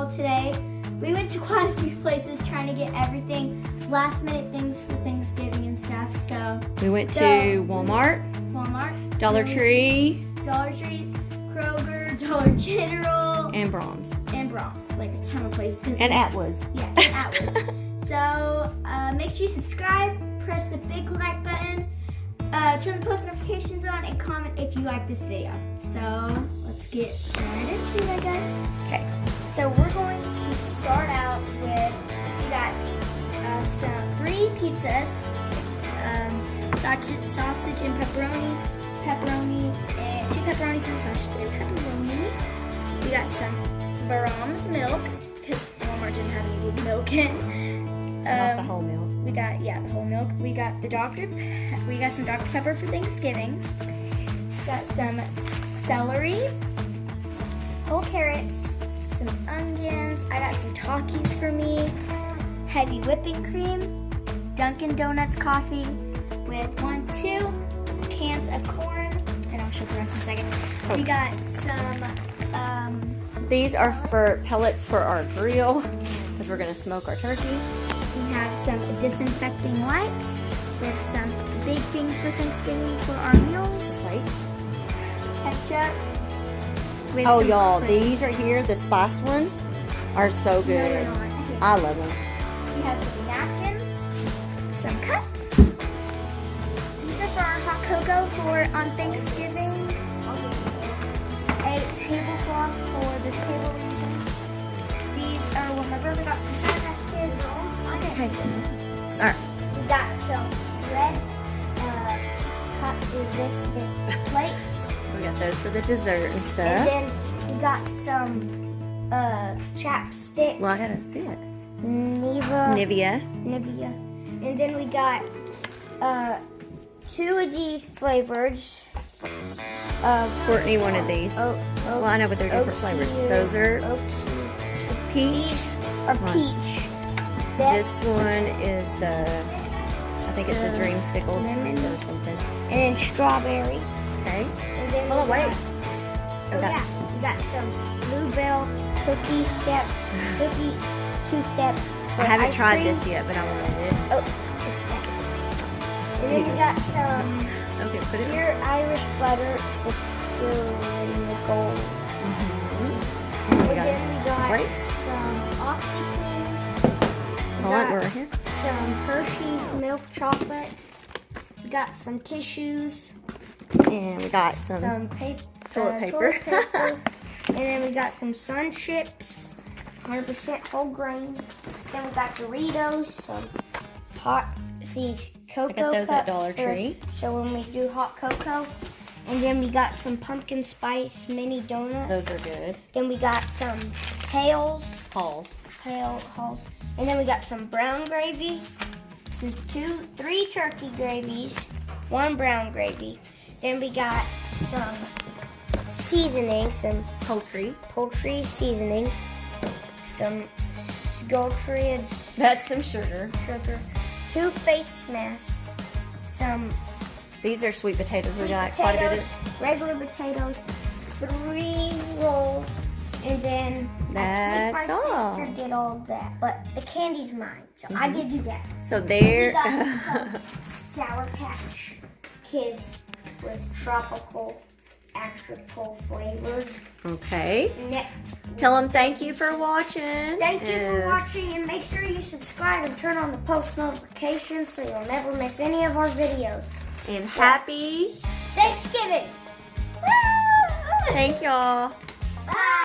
haul today. We went to quite a few places trying to get everything, last minute things for Thanksgiving and stuff. So we went to Walmart, Dollar Tree, Kroger, Dollar General, and Brahms. Like a ton of places. And Atwoods. Yeah, and Atwoods. So make sure you subscribe, press the big like button, turn the post notifications on, and comment if you like this video. So let's get right into it, I guess. Okay. So we're going to start out with, we got some 3 pizzas, sausage and pepperoni, and 2 pepperonis and sausage and pepperoni. We got some Brahms milk, because Walmart didn't have any milk in. Not the whole milk. We got, the whole milk. We got some Dr. Pepper for Thanksgiving. Got some celery, whole carrots, some onions. I got some Takis for me. Heavy whipping cream, Dunkin' Donuts coffee with 2 cans of corn, and I'll show the rest in a second. Oh. We got some These are for pellets for our grill, because we're going to smoke our turkey. We have some disinfecting wipes with some big things for Thanksgiving for our meals. Plates. Ketchup. With Oh, some y'all, crisps. these right here, the spiced ones, are so good. No, they're not. Okay. I love them. We have some napkins, some cups. These are for our hot cocoa for on Thanksgiving. A tablecloth for this table reason. These are when my brother got some Sour Patch Kids. Okay. All right. We got some red cut resistant plates. We got those for the dessert and And stuff. then we got some chapstick. Well, I gotta see it. Nivea. Nivea. And then we got 2 of these flavors. Courtney wanted these. Well, I know, but they're different flavors. Those are peach. These are peach. This one is I think it's a dreamsicle lemon. or something. And then strawberry. Okay. And then Hold on, wait. We got some bluebell cookie 2-step. I haven't tried this yet, but I wanted it. Oh. And then we got some Okay, put it pure Irish butter with pure gold. And we And got then we got wait. some OxyClean. Hold on, we're right here. Some Hershey's milk chocolate. We got some tissues. And we got some toilet paper. And then we got some Sun Chips, 100% whole grain. Then we got Doritos, some these cocoa I got those at cups Dollar Tree. So when we do hot cocoa. And then we got some pumpkin spice mini donuts. Those are good. Then we got some Halls. Halls. And then we got some brown gravy, 3 turkey gravies, 1 brown gravy. Then we got some seasoning, some Poultry. seasoning, some Goldtree That's some sugar. 2 face masks, some These are sweet potatoes. We sweet got quite a bit potatoes, regular potatoes, 3 rolls, and then I That's think my all. sister did all of that, but the candy's mine, so I did do that. So We there. got some Sour Patch Kids with tropical extra cool flavors. Okay. Tell them thank you for watching. Thank you for watching, and make sure you subscribe and turn on the post notifications so you'll never miss any of our videos. And happy Thanksgiving! Thank y'all. Bye!